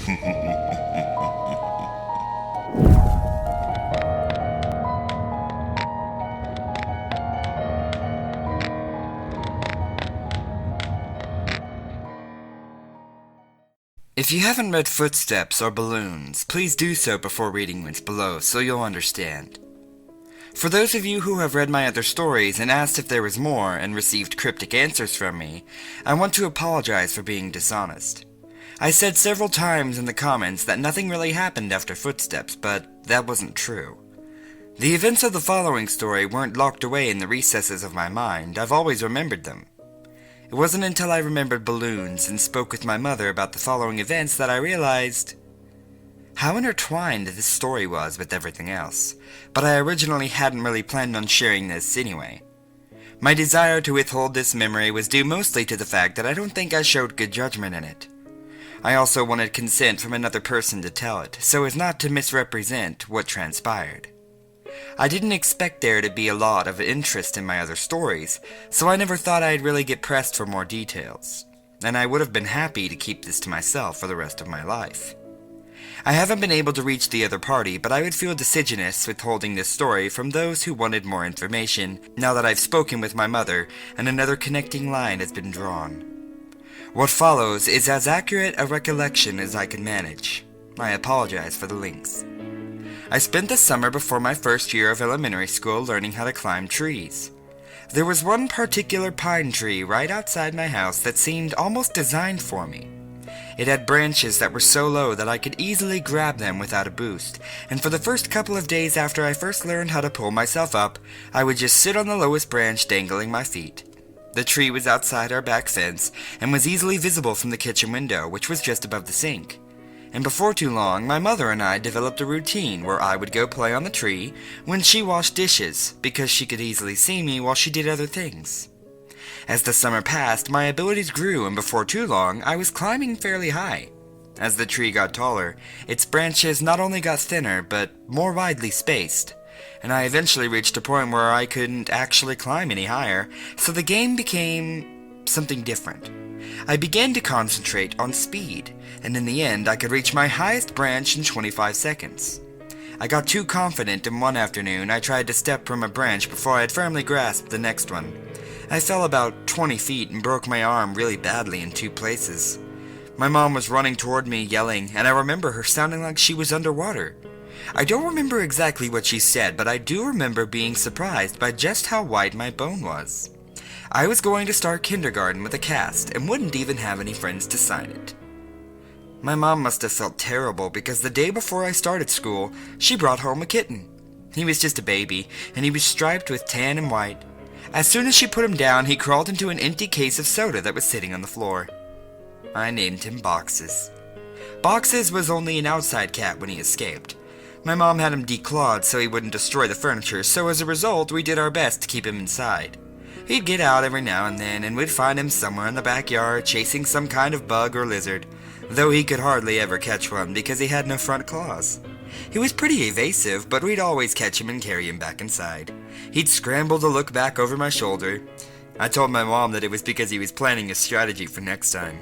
If you haven't read Footsteps or Balloons, please do so before reading what's below so you'll understand. For those of you who have read my other stories and asked if there was more and received cryptic answers from me, I want to apologize for being dishonest. I said several times in the comments that nothing really happened after Footsteps, but that wasn't true. The events of the following story weren't locked away in the recesses of my mind. I've always remembered them. It wasn't until I remembered balloons and spoke with my mother about the following events that I realized how intertwined this story was with everything else, but I originally hadn't really planned on sharing this anyway. My desire to withhold this memory was due mostly to the fact that I don't think I showed good judgment in it. I also wanted consent from another person to tell it, so as not to misrepresent what transpired. I didn't expect there to be a lot of interest in my other stories, so I never thought I'd really get pressed for more details, and I would have been happy to keep this to myself for the rest of my life. I haven't been able to reach the other party, but I would feel deciduous withholding this story from those who wanted more information now that I've spoken with my mother and another connecting line has been drawn. What follows is as accurate a recollection as I can manage. I apologize for the links. I spent the summer before my first year of elementary school learning how to climb trees. There was one particular pine tree right outside my house that seemed almost designed for me. It had branches that were so low that I could easily grab them without a boost, and for the first couple of days after I first learned how to pull myself up, I would just sit on the lowest branch dangling my feet. The tree was outside our back fence and was easily visible from the kitchen window, which was just above the sink. And before too long, my mother and I developed a routine where I would go play on the tree when she washed dishes, because she could easily see me while she did other things. As the summer passed, my abilities grew, and before too long, I was climbing fairly high. As the tree got taller, its branches not only got thinner, but more widely spaced, and I eventually reached a point where I couldn't actually climb any higher, so the game became something different. I began to concentrate on speed, and in the end I could reach my highest branch in 25 seconds. I got too confident, and one afternoon I tried to step from a branch before I had firmly grasped the next one. I fell about 20 feet and broke my arm really badly in 2 places. My mom was running toward me yelling, and I remember her sounding like she was underwater. I don't remember exactly what she said, but I do remember being surprised by just how wide my bone was. I was going to start kindergarten with a cast and wouldn't even have any friends to sign it. My mom must have felt terrible because the day before I started school, she brought home a kitten. He was just a baby, and he was striped with tan and white. As soon as she put him down, he crawled into an empty case of soda that was sitting on the floor. I named him Boxes. Boxes was only an outside cat when he escaped. My mom had him declawed so he wouldn't destroy the furniture, so as a result, we did our best to keep him inside. He'd get out every now and then, and we'd find him somewhere in the backyard chasing some kind of bug or lizard, though he could hardly ever catch one because he had no front claws. He was pretty evasive, but we'd always catch him and carry him back inside. He'd scramble to look back over my shoulder. I told my mom that it was because he was planning a strategy for next time.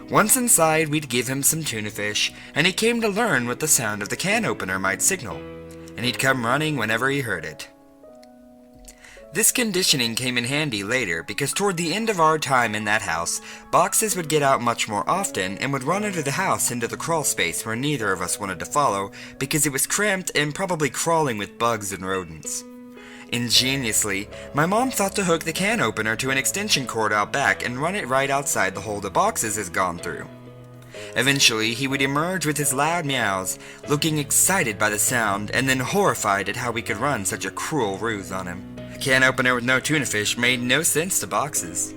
Once inside, we'd give him some tuna fish, and he came to learn what the sound of the can opener might signal, and he'd come running whenever he heard it. This conditioning came in handy later because toward the end of our time in that house, Boxes would get out much more often and would run under the house into the crawl space where neither of us wanted to follow because it was cramped and probably crawling with bugs and rodents. Ingeniously, my mom thought to hook the can opener to an extension cord out back and run it right outside the hole the Boxes has gone through. Eventually, he would emerge with his loud meows, looking excited by the sound and then horrified at how we could run such a cruel ruse on him. A can opener with no tuna fish made no sense to Boxes.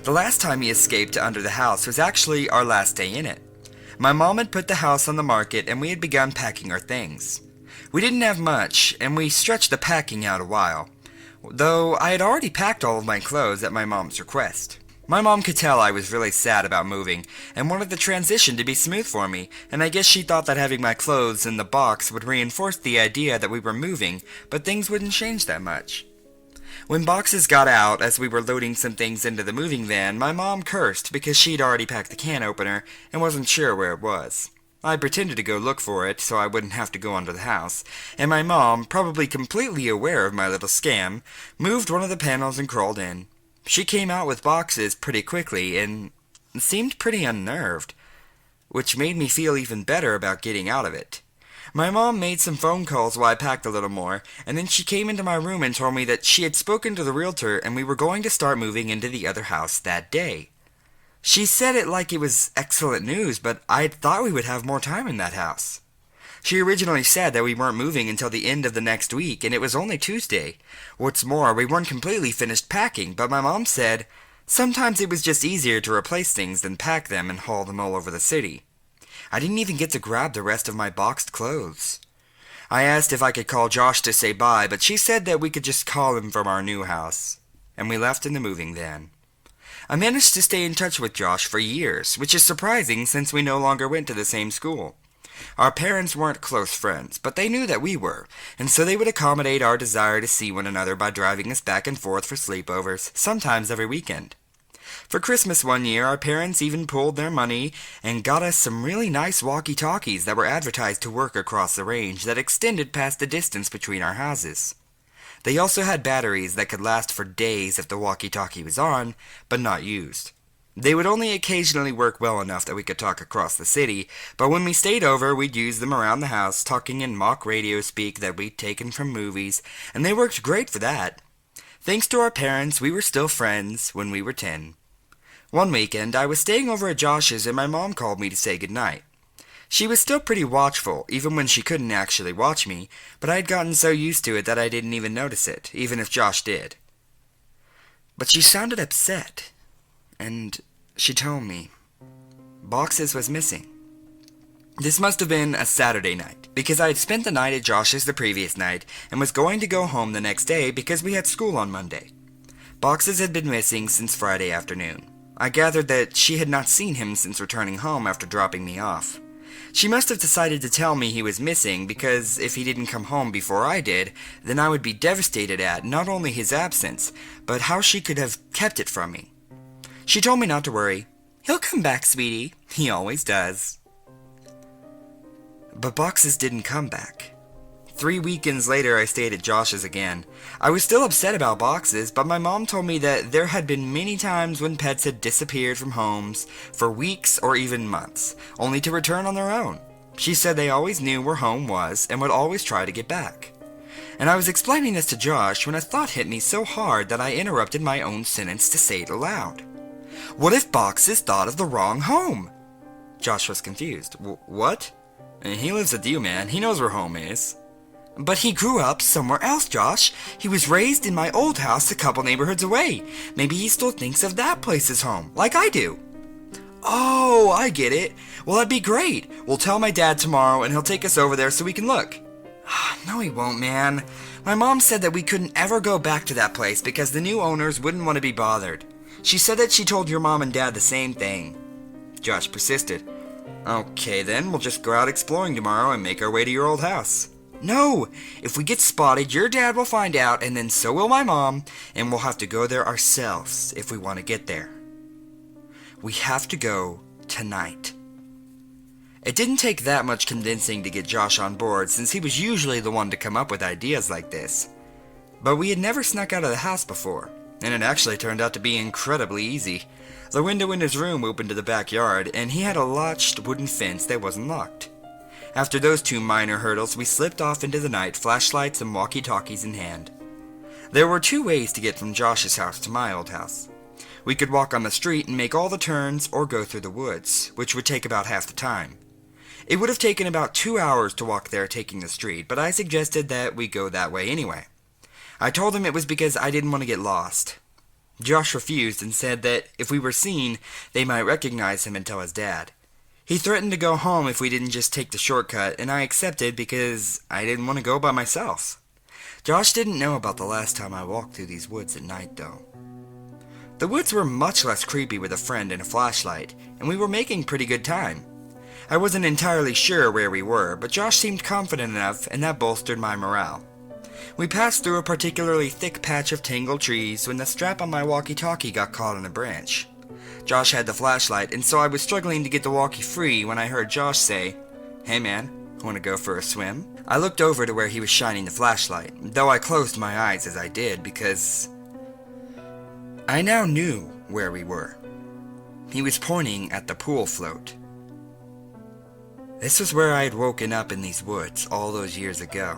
The last time he escaped to under the house was actually our last day in it. My mom had put the house on the market and we had begun packing our things. We didn't have much, and we stretched the packing out a while, though I had already packed all of my clothes at my mom's request. My mom could tell I was really sad about moving, and wanted the transition to be smooth for me, and I guess she thought that having my clothes in the box would reinforce the idea that we were moving, but things wouldn't change that much. When Boxes got out, as we were loading some things into the moving van, my mom cursed because she'd already packed the can opener and wasn't sure where it was. I pretended to go look for it so I wouldn't have to go under the house, and my mom, probably completely aware of my little scam, moved one of the panels and crawled in. She came out with boxes pretty quickly and seemed pretty unnerved, which made me feel even better about getting out of it. My mom made some phone calls while I packed a little more, and then she came into my room and told me that she had spoken to the realtor and we were going to start moving into the other house that day. She said it like it was excellent news, but I thought we would have more time in that house. She originally said that we weren't moving until the end of the next week, and it was only Tuesday. What's more, we weren't completely finished packing, but my mom said sometimes it was just easier to replace things than pack them and haul them all over the city. I didn't even get to grab the rest of my boxed clothes. I asked if I could call Josh to say bye, but she said that we could just call him from our new house, and we left in the moving van. I managed to stay in touch with Josh for years, which is surprising since we no longer went to the same school. Our parents weren't close friends, but they knew that we were, and so they would accommodate our desire to see one another by driving us back and forth for sleepovers, sometimes every weekend. For Christmas one year, our parents even pooled their money and got us some really nice walkie-talkies that were advertised to work across the range that extended past the distance between our houses. They also had batteries that could last for days if the walkie-talkie was on, but not used. They would only occasionally work well enough that we could talk across the city, but when we stayed over, we'd use them around the house, talking in mock radio speak that we'd taken from movies, and they worked great for that. Thanks to our parents, we were still friends when we were 10. One weekend, I was staying over at Josh's and my mom called me to say goodnight. She was still pretty watchful, even when she couldn't actually watch me, but I had gotten so used to it that I didn't even notice it, even if Josh did. But she sounded upset, and she told me Boxes was missing. This must have been a Saturday night, because I had spent the night at Josh's the previous night and was going to go home the next day because we had school on Monday. Boxes had been missing since Friday afternoon. I gathered that she had not seen him since returning home after dropping me off. She must have decided to tell me he was missing because if he didn't come home before I did, then I would be devastated at not only his absence, but how she could have kept it from me. She told me not to worry. He'll come back, sweetie. He always does. But Boxes didn't come back. 3 weekends later, I stayed at Josh's again. I was still upset about Boxes, but my mom told me that there had been many times when pets had disappeared from homes for weeks or even months, only to return on their own. She said they always knew where home was and would always try to get back. And I was explaining this to Josh when a thought hit me so hard that I interrupted my own sentence to say it aloud. What if Boxes thought of the wrong home? Josh was confused. What? He lives with you, man. He knows where home is. But he grew up somewhere else, Josh. He was raised in my old house a couple neighborhoods away. Maybe he still thinks of that place as home, like I do. Oh, I get it. Well, that'd be great. We'll tell my dad tomorrow and he'll take us over there so we can look. No, he won't, man. My mom said that we couldn't ever go back to that place because the new owners wouldn't want to be bothered. She said that she told your mom and dad the same thing. Josh persisted. Okay, then we'll just go out exploring tomorrow and make our way to your old house. No! If we get spotted, your dad will find out, and then so will my mom, and we'll have to go there ourselves if we want to get there. We have to go tonight. It didn't take that much convincing to get Josh on board, since he was usually the one to come up with ideas like this. But we had never snuck out of the house before, and it actually turned out to be incredibly easy. The window in his room opened to the backyard, and he had a latched wooden fence that wasn't locked. After those 2 minor hurdles, we slipped off into the night, flashlights and walkie-talkies in hand. There were 2 ways to get from Josh's house to my old house. We could walk on the street and make all the turns, or go through the woods, which would take about half the time. It would have taken about 2 hours to walk there taking the street, but I suggested that we go that way anyway. I told him it was because I didn't want to get lost. Josh refused and said that if we were seen, they might recognize him and tell his dad. He threatened to go home if we didn't just take the shortcut, and I accepted because I didn't want to go by myself. Josh didn't know about the last time I walked through these woods at night, though. The woods were much less creepy with a friend and a flashlight, and we were making pretty good time. I wasn't entirely sure where we were, but Josh seemed confident enough, and that bolstered my morale. We passed through a particularly thick patch of tangled trees when the strap on my walkie-talkie got caught on a branch. Josh had the flashlight, and so I was struggling to get the walkie free when I heard Josh say, "Hey man, wanna go for a swim?" I looked over to where he was shining the flashlight, though I closed my eyes as I did because I now knew where we were. He was pointing at the pool float. This was where I had woken up in these woods all those years ago.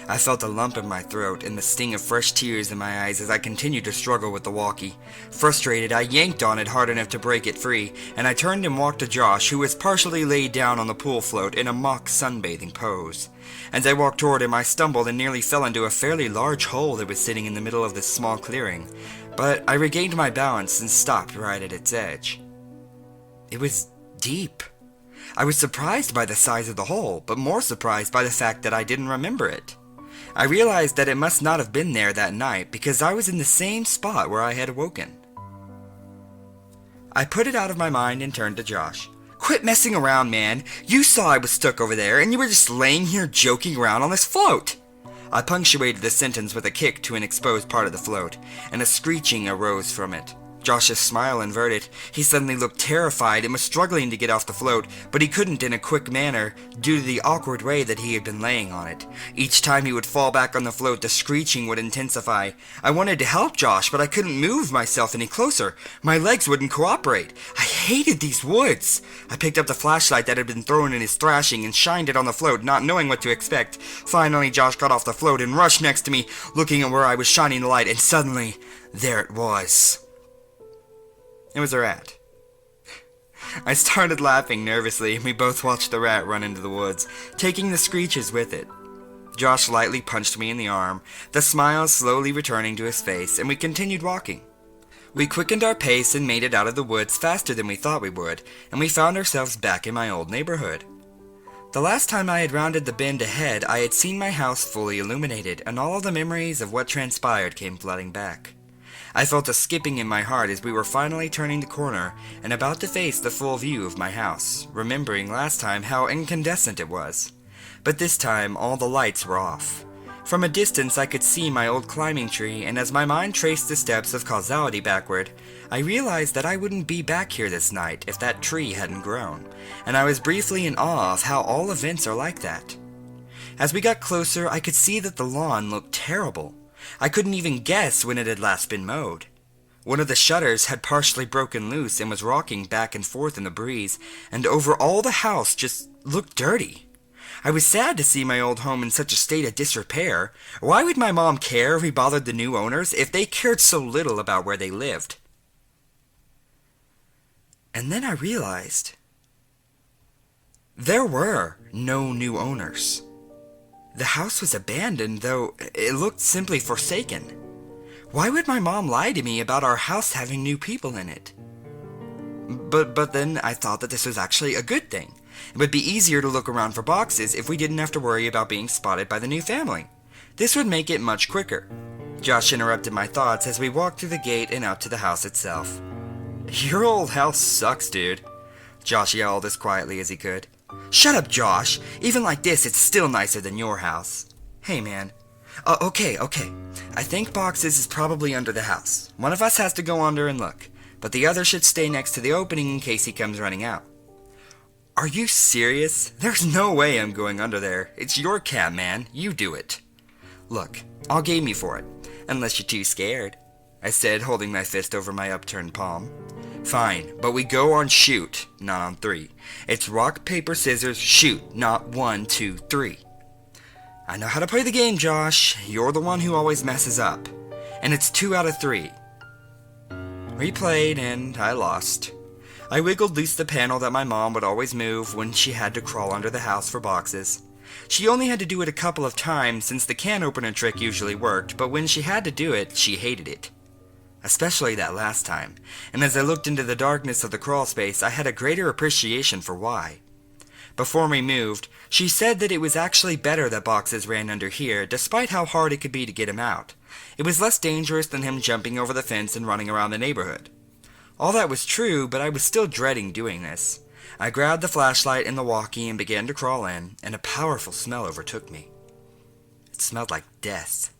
I felt a lump in my throat and the sting of fresh tears in my eyes as I continued to struggle with the walkie. Frustrated, I yanked on it hard enough to break it free, and I turned and walked to Josh, who was partially laid down on the pool float in a mock sunbathing pose. As I walked toward him, I stumbled and nearly fell into a fairly large hole that was sitting in the middle of this small clearing, but I regained my balance and stopped right at its edge. It was deep. I was surprised by the size of the hole, but more surprised by the fact that I didn't remember it. I realized that it must not have been there that night because I was in the same spot where I had awoken. I put it out of my mind and turned to Josh. "Quit messing around, man. You saw I was stuck over there and you were just laying here joking around on this float." I punctuated the sentence with a kick to an exposed part of the float, and a screeching arose from it. Josh's smile inverted. He suddenly looked terrified and was struggling to get off the float, but he couldn't in a quick manner due to the awkward way that he had been laying on it. Each time he would fall back on the float, the screeching would intensify. I wanted to help Josh, but I couldn't move myself any closer. My legs wouldn't cooperate. I hated these woods. I picked up the flashlight that had been thrown in his thrashing and shined it on the float, not knowing what to expect. Finally, Josh got off the float and rushed next to me, looking at where I was shining the light, and suddenly, there it was. It was a rat. I started laughing nervously, and we both watched the rat run into the woods, taking the screeches with it. Josh lightly punched me in the arm, the smile slowly returning to his face, and we continued walking. We quickened our pace and made it out of the woods faster than we thought we would, and we found ourselves back in my old neighborhood. The last time I had rounded the bend ahead, I had seen my house fully illuminated, and all of the memories of what transpired came flooding back. I felt a skipping in my heart as we were finally turning the corner and about to face the full view of my house, remembering last time how incandescent it was. But this time, all the lights were off. From a distance, I could see my old climbing tree, and as my mind traced the steps of causality backward, I realized that I wouldn't be back here this night if that tree hadn't grown, and I was briefly in awe of how all events are like that. As we got closer, I could see that the lawn looked terrible. I couldn't even guess when it had last been mowed. One of the shutters had partially broken loose and was rocking back and forth in the breeze, and over all the house just looked dirty. I was sad to see my old home in such a state of disrepair. Why would my mom care if we bothered the new owners if they cared so little about where they lived? And then I realized there were no new owners. The house was abandoned, though it looked simply forsaken. Why would my mom lie to me about our house having new people in it? But then I thought that this was actually a good thing. It would be easier to look around for boxes if we didn't have to worry about being spotted by the new family. This would make it much quicker. Josh interrupted my thoughts as we walked through the gate and out to the house itself. "Your old house sucks, dude," Josh yelled as quietly as he could. "Shut up, Josh. Even like this, it's still nicer than your house." "Hey, man. Okay. I think boxes is probably under the house. One of us has to go under and look, but the other should stay next to the opening in case he comes running out." "Are you serious? There's no way I'm going under there. It's your cat, man. You do it." "Look, I'll game you for it, unless you're too scared," I said, holding my fist over my upturned palm. "Fine, but we go on shoot, not on 3. It's rock, paper, scissors, shoot, not 1, 2, 3. "I know how to play the game, Josh. You're the one who always messes up. And it's 2 out of 3. We played, and I lost. I wiggled loose the panel that my mom would always move when she had to crawl under the house for boxes. She only had to do it a couple of times since the can opener trick usually worked, but when she had to do it, she hated it. Especially that last time, and as I looked into the darkness of the crawl space, I had a greater appreciation for why. Before we moved, she said that it was actually better that boxes ran under here, despite how hard it could be to get him out. It was less dangerous than him jumping over the fence and running around the neighborhood. All that was true, but I was still dreading doing this. I grabbed the flashlight and the walkie and began to crawl in, and a powerful smell overtook me. It smelled like death.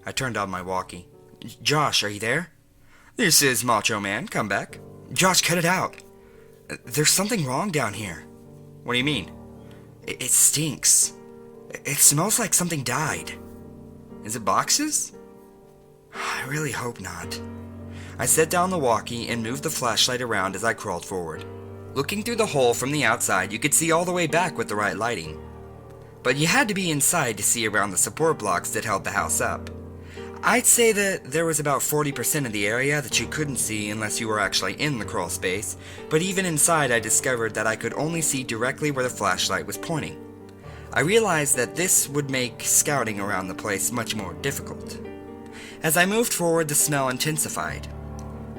I turned on my walkie. "Josh, are you there?" "This is Macho Man. Come back." "Josh, cut it out. There's something wrong down here." What do you mean? It stinks. It smells like something died. Is it boxes? I really hope not. I set down the walkie and moved the flashlight around as I crawled forward. Looking through the hole from the outside, you could see all the way back with the right lighting. But you had to be inside to see around the support blocks that held the house up. I'd say that there was about 40% of the area that you couldn't see unless you were actually in the crawl space, but even inside I discovered that I could only see directly where the flashlight was pointing. I realized that this would make scouting around the place much more difficult. As I moved forward, the smell intensified.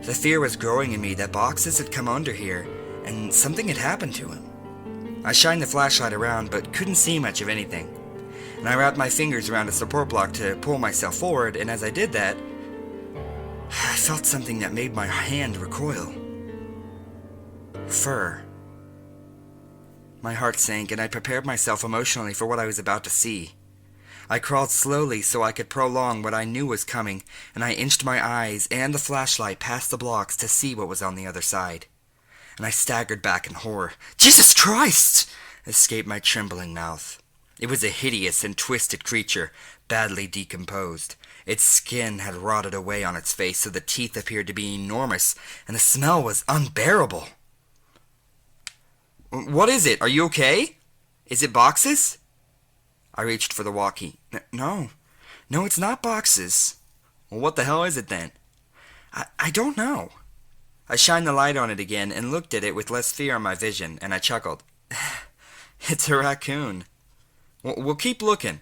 The fear was growing in me that boxes had come under here, and something had happened to him. I shined the flashlight around, but couldn't see much of anything. And I wrapped my fingers around a support block to pull myself forward, and as I did that, I felt something that made my hand recoil. Fur. My heart sank, and I prepared myself emotionally for what I was about to see. I crawled slowly so I could prolong what I knew was coming, and I inched my eyes and the flashlight past the blocks to see what was on the other side. And I staggered back in horror. "Jesus Christ!" escaped my trembling mouth. It was a hideous and twisted creature, badly decomposed. Its skin had rotted away on its face, so the teeth appeared to be enormous, and the smell was unbearable. "What is it? Are you okay? Is it boxes?" I reached for the walkie. No, it's not boxes." "Well, what the hell is it then?" I don't know." I shined the light on it again and looked at it with less fear in my vision, and I chuckled. "It's a raccoon." "We'll keep looking.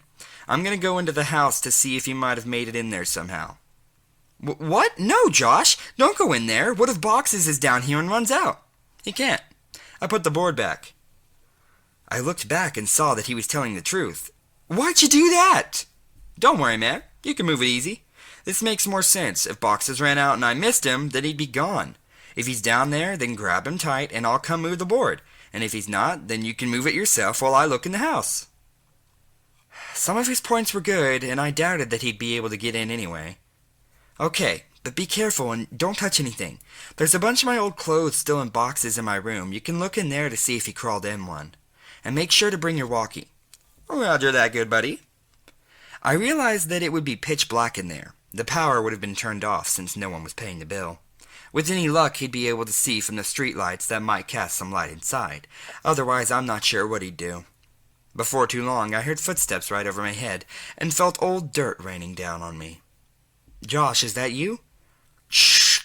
I'm going to go into the house to see if he might have made it in there somehow." "What? No, Josh! Don't go in there! What if Boxes is down here and runs out?" "He can't. I put the board back." I looked back and saw that he was telling the truth. "Why'd you do that?" "Don't worry, man. You can move it easy. This makes more sense. If Boxes ran out and I missed him, then he'd be gone. If he's down there, then grab him tight and I'll come move the board. And if he's not, then you can move it yourself while I look in the house." Some of his points were good, and I doubted that he'd be able to get in anyway. "Okay, but be careful and don't touch anything. There's a bunch of my old clothes still in boxes in my room. You can look in there to see if he crawled in one. And make sure to bring your walkie." "Roger that, good buddy." I realized that it would be pitch black in there. The power would have been turned off since no one was paying the bill. With any luck, he'd be able to see from the streetlights that might cast some light inside. Otherwise, I'm not sure what he'd do. Before too long, I heard footsteps right over my head, and felt old dirt raining down on me. "Josh, is that you?" "Shh!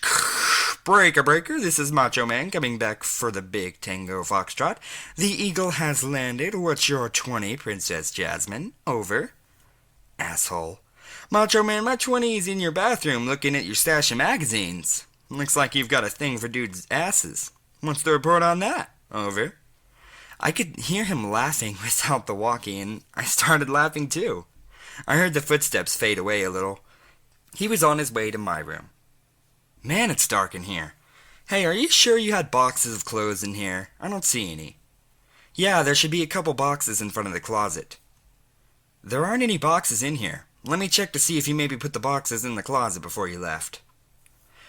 Breaker, this is Macho Man coming back for the big Tango Foxtrot. The Eagle has landed. What's your 20, Princess Jasmine? Over." "Asshole." "Macho Man, my 20 is in your bathroom looking at your stash of magazines. Looks like you've got a thing for dudes' asses. What's the report on that? Over." I could hear him laughing without the walkie, and I started laughing too. I heard the footsteps fade away a little. He was on his way to my room. "Man, it's dark in here. Hey, are you sure you had boxes of clothes in here? I don't see any." "Yeah, there should be a couple boxes in front of the closet." "There aren't any boxes in here. Let me check to see if you maybe put the boxes in the closet before you left."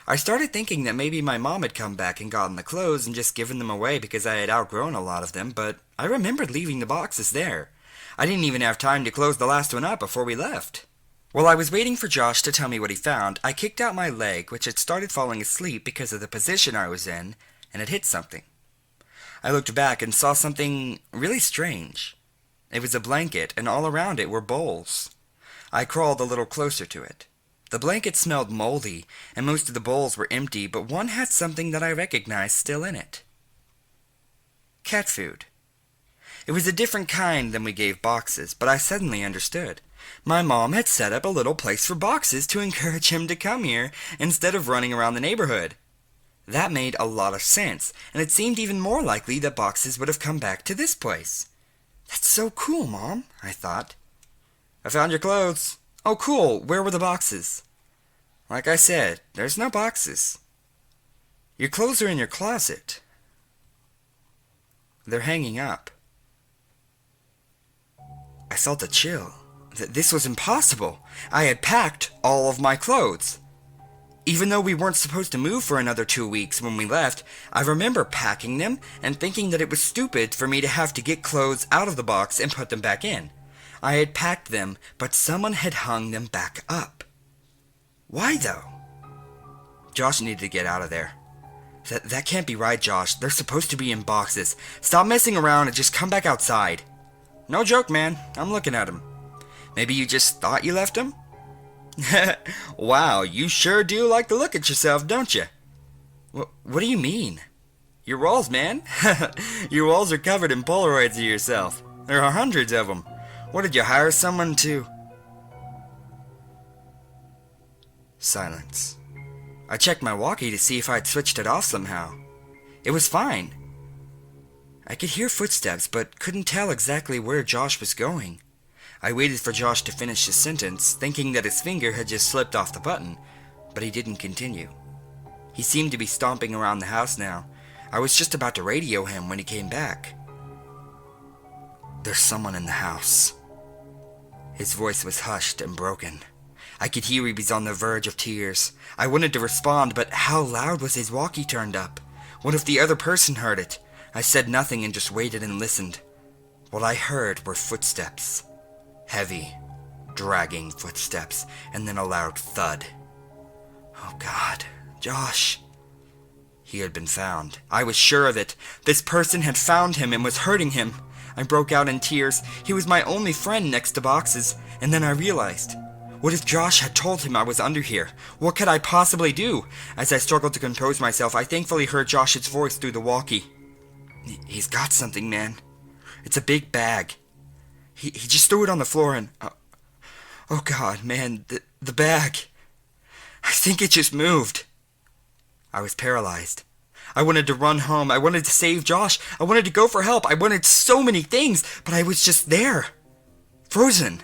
I started thinking that maybe my mom had come back and gotten the clothes and just given them away because I had outgrown a lot of them, but I remembered leaving the boxes there. I didn't even have time to close the last one up before we left. While I was waiting for Josh to tell me what he found, I kicked out my leg, which had started falling asleep because of the position I was in, and had hit something. I looked back and saw something really strange. It was a blanket, and all around it were bowls. I crawled a little closer to it. The blanket smelled moldy, and most of the bowls were empty, but one had something that I recognized still in it. Cat food. It was a different kind than we gave Boxes, but I suddenly understood. My mom had set up a little place for Boxes to encourage him to come here instead of running around the neighborhood. That made a lot of sense, and it seemed even more likely that Boxes would have come back to this place. "That's so cool, Mom," I thought. "I found your clothes." "Oh, cool. Where were the boxes?" "Like I said, there's no boxes." "Your clothes are in your closet." "They're hanging up." I felt a chill. This was impossible. I had packed all of my clothes. Even though we weren't supposed to move for another 2 weeks when we left, I remember packing them and thinking that it was stupid for me to have to get clothes out of the box and put them back in. I had packed them, but someone had hung them back up. Why though? Josh needed to get out of there. That can't be right, Josh. They're supposed to be in boxes. Stop messing around and just come back outside. No joke, man. I'm looking at them. Maybe you just thought you left them? Wow, you sure do like to look at yourself, don't you? What do you mean? Your walls, man. Your walls are covered in Polaroids of yourself. There are hundreds of them. What, did you hire someone to... Silence. I checked my walkie to see if I'd switched it off somehow. It was fine. I could hear footsteps, but couldn't tell exactly where Josh was going. I waited for Josh to finish his sentence, thinking that his finger had just slipped off the button, but he didn't continue. He seemed to be stomping around the house now. I was just about to radio him when he came back. There's someone in the house. His voice was hushed and broken. I could hear he was on the verge of tears. I wanted to respond, but how loud was his walkie turned up? What if the other person heard it? I said nothing and just waited and listened. What I heard were footsteps. Heavy, dragging footsteps, and then a loud thud. Oh God, Josh. He had been found. I was sure of it. This person had found him and was hurting him. I broke out in tears. He was my only friend next to boxes. And then I realized, what if Josh had told him I was under here? What could I possibly do? As I struggled to compose myself, I thankfully heard Josh's voice through the walkie. He's got something, man. It's a big bag. He just threw it on the floor and... oh God, man, the bag. I think it just moved. I was paralyzed. I wanted to run home. I wanted to save Josh. I wanted to go for help. I wanted so many things, but I was just there. Frozen.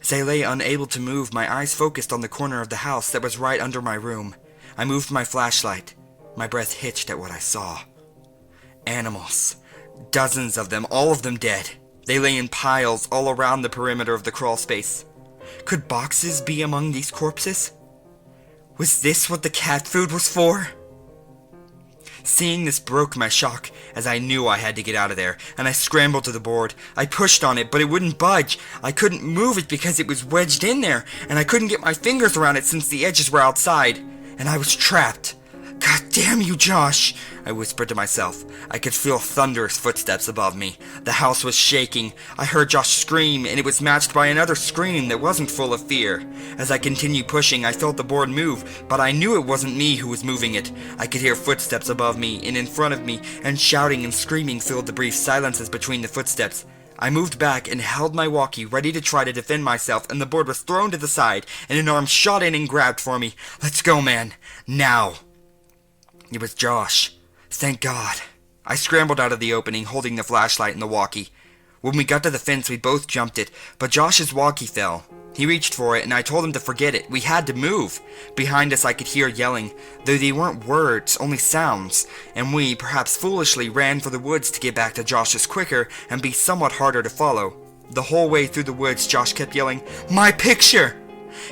As I lay unable to move, my eyes focused on the corner of the house that was right under my room. I moved my flashlight. My breath hitched at what I saw. Animals. Dozens of them, all of them dead. They lay in piles all around the perimeter of the crawl space. Could boxes be among these corpses? Was this what the cat food was for? Seeing this broke my shock, as I knew I had to get out of there, and I scrambled to the board. I pushed on it, but it wouldn't budge. I couldn't move it because it was wedged in there, and I couldn't get my fingers around it since the edges were outside, and I was trapped. God damn you, Josh, I whispered to myself. I could feel thunderous footsteps above me. The house was shaking. I heard Josh scream, and it was matched by another scream that wasn't full of fear. As I continued pushing, I felt the board move, but I knew it wasn't me who was moving it. I could hear footsteps above me and in front of me, and shouting and screaming filled the brief silences between the footsteps. I moved back and held my walkie, ready to try to defend myself, and the board was thrown to the side, and an arm shot in and grabbed for me. Let's go, man. Now. It was Josh. Thank God. I scrambled out of the opening, holding the flashlight and the walkie. When we got to the fence, we both jumped it, but Josh's walkie fell. He reached for it, and I told him to forget it. We had to move. Behind us, I could hear yelling, though they weren't words, only sounds, and we, perhaps foolishly, ran for the woods to get back to Josh's quicker and be somewhat harder to follow. The whole way through the woods, Josh kept yelling, "My picture!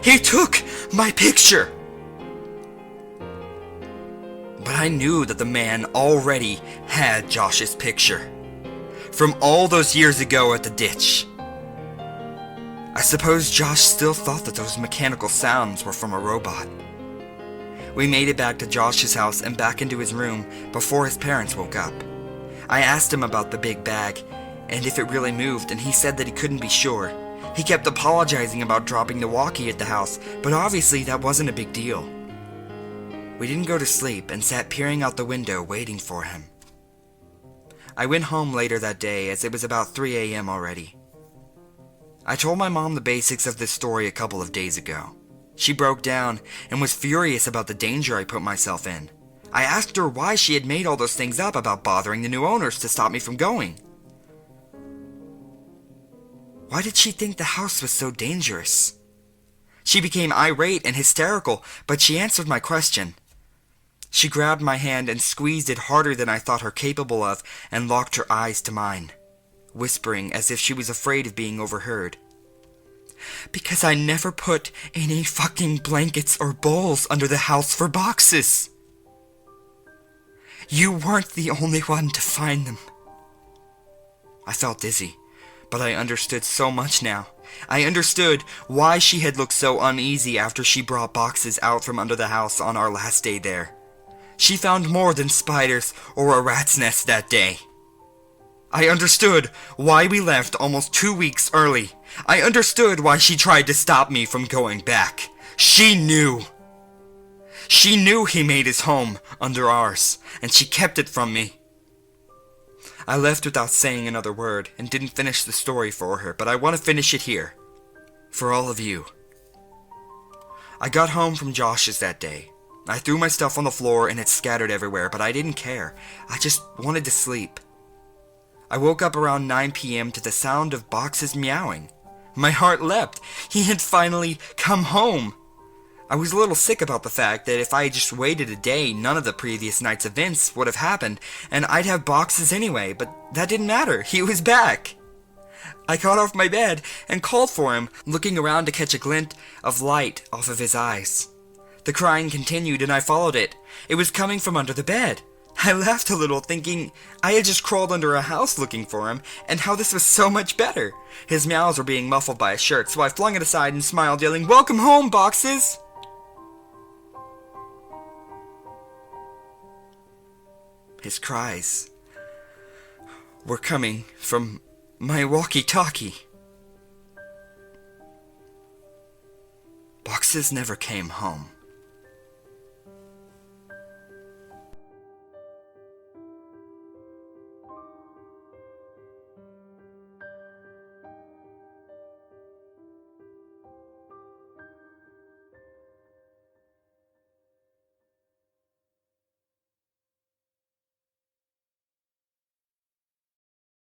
He took my picture!" But I knew that the man already had Josh's picture. From all those years ago at the ditch. I suppose Josh still thought that those mechanical sounds were from a robot. We made it back to Josh's house and back into his room before his parents woke up. I asked him about the big bag and if it really moved, and he said that he couldn't be sure. He kept apologizing about dropping the walkie at the house, but obviously that wasn't a big deal. We didn't go to sleep and sat peering out the window waiting for him. I went home later that day as it was about 3 a.m. already. I told my mom the basics of this story a couple of days ago. She broke down and was furious about the danger I put myself in. I asked her why she had made all those things up about bothering the new owners to stop me from going. Why did she think the house was so dangerous? She became irate and hysterical, but she answered my question. She grabbed my hand and squeezed it harder than I thought her capable of and locked her eyes to mine, whispering as if she was afraid of being overheard. Because I never put any fucking blankets or bowls under the house for boxes. You weren't the only one to find them. I felt dizzy, but I understood so much now. I understood why she had looked so uneasy after she brought boxes out from under the house on our last day there. She found more than spiders or a rat's nest that day. I understood why we left almost 2 weeks early. I understood why she tried to stop me from going back. She knew. She knew he made his home under ours, and she kept it from me. I left without saying another word and didn't finish the story for her, but I want to finish it here. For all of you. I got home from Josh's that day. I threw my stuff on the floor and it scattered everywhere, but I didn't care. I just wanted to sleep. I woke up around 9 p.m. to the sound of boxes meowing. My heart leapt. He had finally come home. I was a little sick about the fact that if I had just waited a day, none of the previous night's events would have happened, and I'd have boxes anyway, but that didn't matter. He was back. I got off my bed and called for him, looking around to catch a glint of light off of his eyes. The crying continued, and I followed it. It was coming from under the bed. I laughed a little, thinking I had just crawled under a house looking for him, and how this was so much better. His meows were being muffled by a shirt, so I flung it aside and smiled, yelling, "Welcome home, boxes!" His cries were coming from my walkie-talkie. Boxes never came home.